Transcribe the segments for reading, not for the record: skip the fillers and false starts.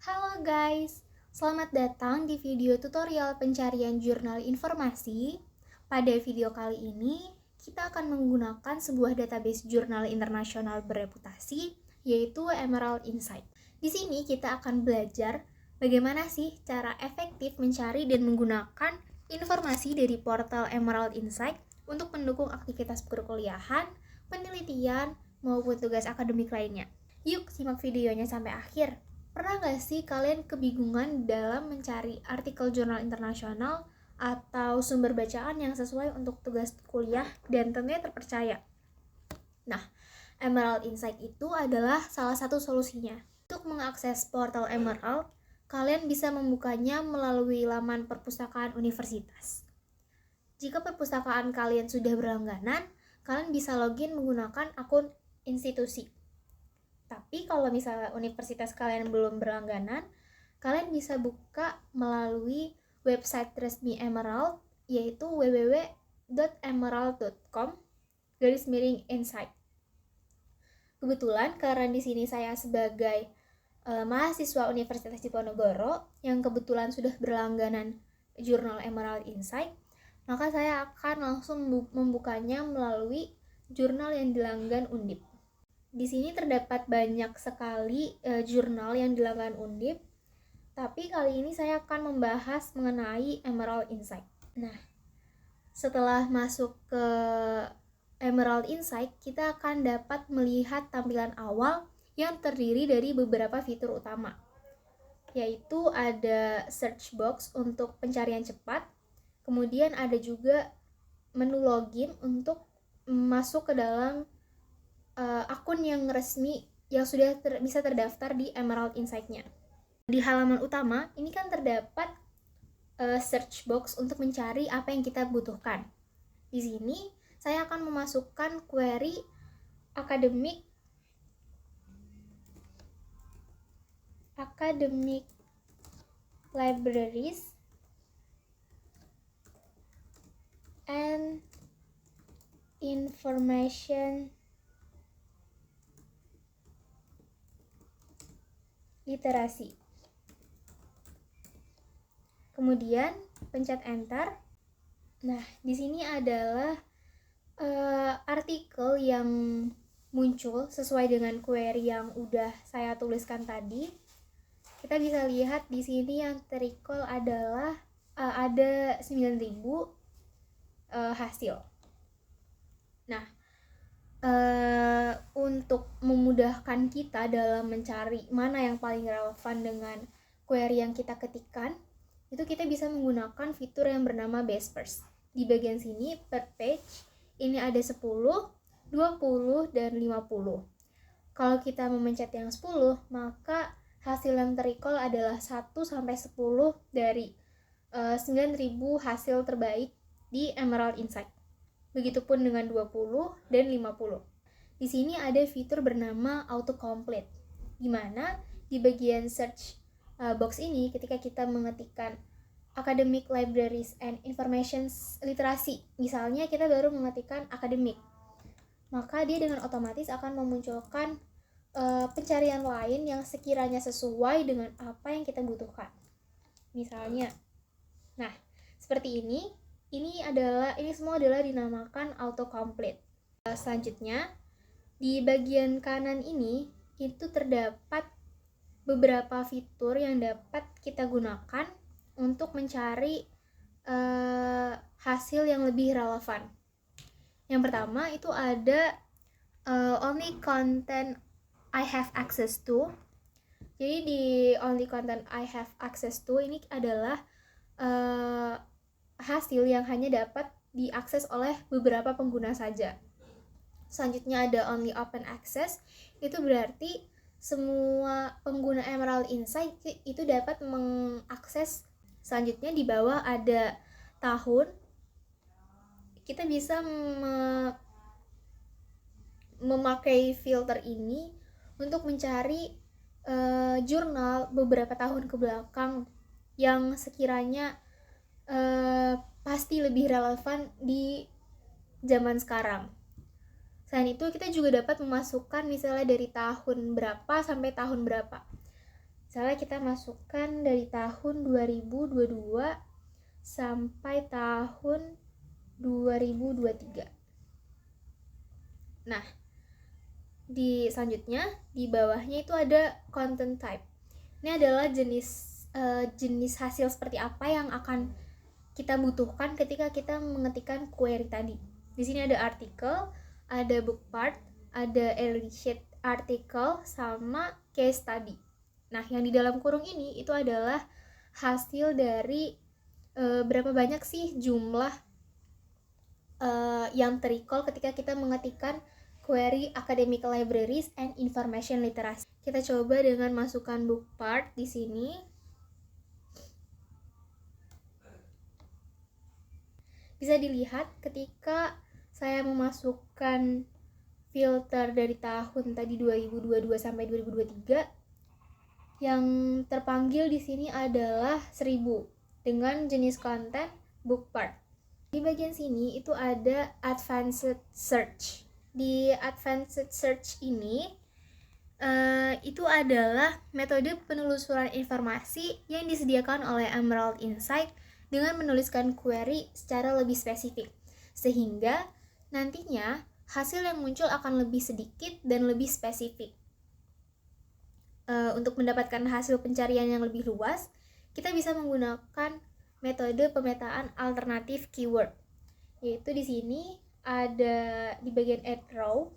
Halo guys, selamat datang di video tutorial pencarian jurnal informasi. Pada video kali ini, kita akan menggunakan sebuah database jurnal internasional bereputasi, yaitu Emerald Insight. Di sini kita akan belajar bagaimana sih cara efektif mencari dan menggunakan informasi dari portal Emerald Insight untuk mendukung aktivitas perkuliahan, penelitian, maupun tugas akademik lainnya. Yuk simak videonya sampai akhir. Pernah nggak sih kalian kebingungan dalam mencari artikel jurnal internasional atau sumber bacaan yang sesuai untuk tugas kuliah dan tentunya terpercaya? Nah, Emerald Insight itu adalah salah satu solusinya. Untuk mengakses portal Emerald, kalian bisa membukanya melalui laman perpustakaan universitas. Jika perpustakaan kalian sudah berlangganan, kalian bisa login menggunakan akun institusi. Tapi kalau misalnya universitas kalian belum berlangganan, kalian bisa buka melalui website resmi Emerald, yaitu www.emerald.com/insight. Kebetulan karena di sini saya sebagai mahasiswa Universitas Diponegoro yang kebetulan sudah berlangganan jurnal Emerald Insight, maka saya akan langsung membukanya melalui jurnal yang dilanggan Undip. Di sini terdapat banyak sekali jurnal yang dilanggan Undip, tapi kali ini saya akan membahas mengenai Emerald Insight. Nah, setelah masuk ke Emerald Insight, kita akan dapat melihat tampilan awal yang terdiri dari beberapa fitur utama, yaitu ada search box untuk pencarian cepat, kemudian ada juga menu login untuk masuk ke dalam akun yang resmi yang sudah bisa terdaftar di Emerald Insight-nya. Di halaman utama, ini kan terdapat search box untuk mencari apa yang kita butuhkan. Di sini, saya akan memasukkan query academic libraries and information literasi. Kemudian pencet enter. Nah, di sini adalah artikel yang muncul sesuai dengan query yang udah saya tuliskan tadi. Kita bisa lihat di sini yang terrecall adalah ada 9.000 hasil. Nah, untuk memudahkan kita dalam mencari mana yang paling relevan dengan query yang kita ketikkan, itu kita bisa menggunakan fitur yang bernama Best First. Di bagian sini per page ini ada 10, 20, dan 50. Kalau kita memencet yang 10, maka hasil yang terrecall adalah 1-10 dari 9.000 hasil terbaik di Emerald Insight. Begitupun dengan 20 dan 50. Di sini ada fitur bernama autocomplete, di mana di bagian search box ini ketika kita mengetikkan academic libraries and information literasi, misalnya kita baru mengetikkan akademik, maka dia dengan otomatis akan memunculkan pencarian lain yang sekiranya sesuai dengan apa yang kita butuhkan. Misalnya, nah seperti ini semua adalah dinamakan autocomplete. Selanjutnya, di bagian kanan ini itu terdapat beberapa fitur yang dapat kita gunakan untuk mencari hasil yang lebih relevan. Yang pertama itu ada only content I have access to. Jadi di only content I have access to ini adalah hasil yang hanya dapat diakses oleh beberapa pengguna saja. Selanjutnya ada only open access, itu berarti semua pengguna Emerald Insight itu dapat mengakses. Selanjutnya di bawah ada tahun, kita bisa memakai filter ini untuk mencari jurnal beberapa tahun ke belakang yang sekiranya pasti lebih relevan di zaman sekarang. Selain itu, kita juga dapat memasukkan misalnya dari tahun berapa sampai tahun berapa. Misalnya kita masukkan dari tahun 2022 sampai tahun 2023. Nah, selanjutnya di bawahnya itu ada content type. Ini adalah jenis hasil seperti apa yang akan kita butuhkan ketika kita mengetikkan query tadi. Di sini ada artikel, ada book part, ada early sheet article, sama case study. Nah, yang di dalam kurung ini itu adalah hasil dari berapa banyak sih jumlah yang terrecall ketika kita mengetikkan query academic libraries and information literacy. Kita coba dengan masukkan book part di sini. Bisa dilihat ketika saya memasukkan filter dari tahun tadi 2022 sampai 2023, yang terpanggil di sini adalah 1000 dengan jenis konten book part. Di bagian sini itu ada advanced search. Di advanced search ini itu adalah metode penelusuran informasi yang disediakan oleh Emerald Insight dengan menuliskan query secara lebih spesifik, sehingga nantinya hasil yang muncul akan lebih sedikit dan lebih spesifik. Untuk mendapatkan hasil pencarian yang lebih luas, kita bisa menggunakan metode pemetaan alternatif keyword, yaitu di sini ada di bagian add row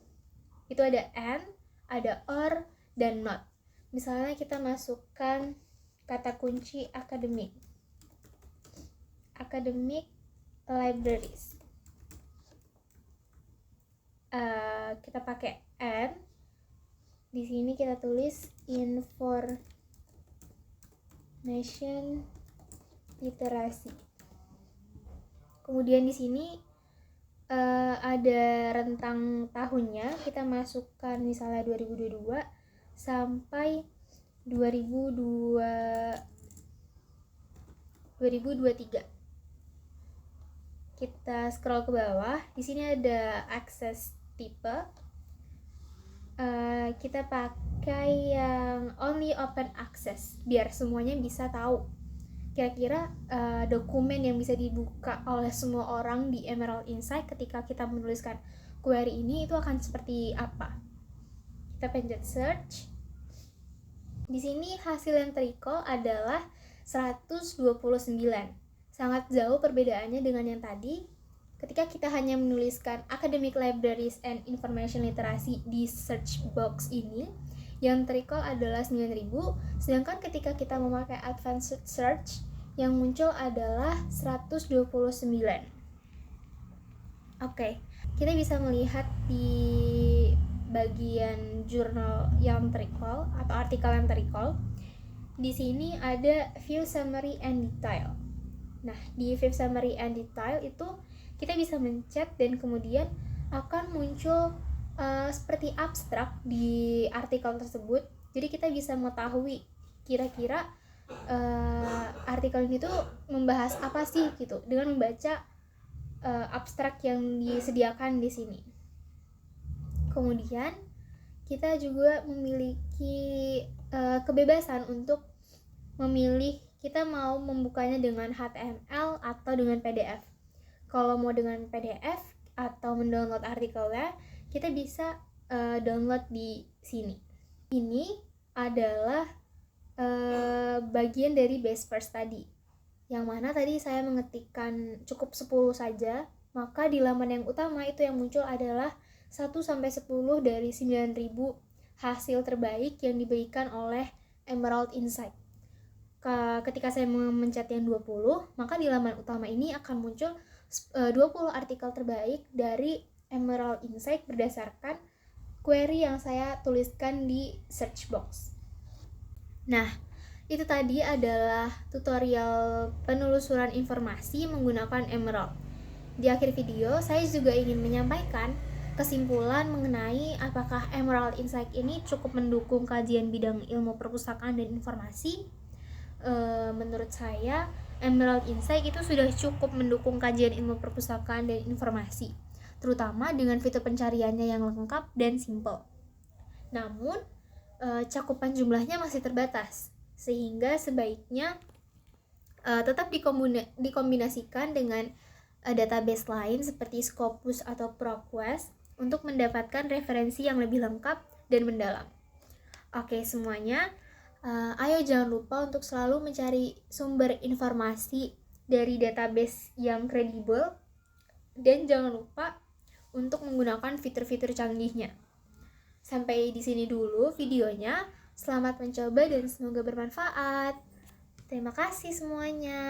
itu ada and, ada or, dan not. Misalnya kita masukkan kata kunci academic libraries, kita pakai and, di sini kita tulis information literasi. Kemudian di sini ada rentang tahunnya, kita masukkan misalnya 2022 sampai 2023. Kita scroll ke bawah, di sini ada access type. Kita pakai yang only open access biar semuanya bisa tahu kira-kira dokumen yang bisa dibuka oleh semua orang di Emerald Insight ketika kita menuliskan query ini itu akan seperti apa. Kita pencet search. Di sini hasil yang terrecall adalah 129. Sangat jauh perbedaannya dengan yang tadi. Ketika kita hanya menuliskan academic libraries and information literacy di search box ini, yang terrecall adalah 9000, sedangkan ketika kita memakai advanced search yang muncul adalah 129. Oke, kita bisa melihat di bagian jurnal yang terrecall atau artikel yang terrecall. Di sini ada view summary and detail. Nah, di view summary and detail itu kita bisa mencet dan kemudian akan muncul seperti abstrak di artikel tersebut. Jadi kita bisa mengetahui kira-kira artikel ini tuh membahas apa sih gitu dengan membaca abstrak yang disediakan di sini. Kemudian kita juga memiliki kebebasan untuk memilih kita mau membukanya dengan HTML atau dengan PDF. Kalau mau dengan PDF atau mendownload artikelnya, kita bisa download di sini. Ini adalah bagian dari base first tadi, yang mana tadi saya mengetikkan cukup 10 saja, maka di laman yang utama itu yang muncul adalah 1-10 dari 9000 hasil terbaik yang diberikan oleh Emerald Insight. Ketika saya memencet yang 20, maka di laman utama ini akan muncul 20 artikel terbaik dari Emerald Insight berdasarkan query yang saya tuliskan di search box. Nah, itu tadi adalah tutorial penelusuran informasi menggunakan Emerald. Di akhir video, saya juga ingin menyampaikan kesimpulan mengenai apakah Emerald Insight ini cukup mendukung kajian bidang ilmu perpustakaan dan informasi. Menurut saya, Emerald Insight itu sudah cukup mendukung kajian ilmu perpustakaan dan informasi, terutama dengan fitur pencariannya yang lengkap dan simple. Namun, cakupan jumlahnya masih terbatas. sehingga sebaiknya tetap dikombinasikan dengan database lain seperti Scopus atau ProQuest untuk mendapatkan referensi yang lebih lengkap dan mendalam. Oke semuanya, ayo jangan lupa untuk selalu mencari sumber informasi dari database yang kredibel dan jangan lupa untuk menggunakan fitur-fitur canggihnya. Sampai di sini dulu videonya. Selamat mencoba dan semoga bermanfaat. Terima kasih semuanya.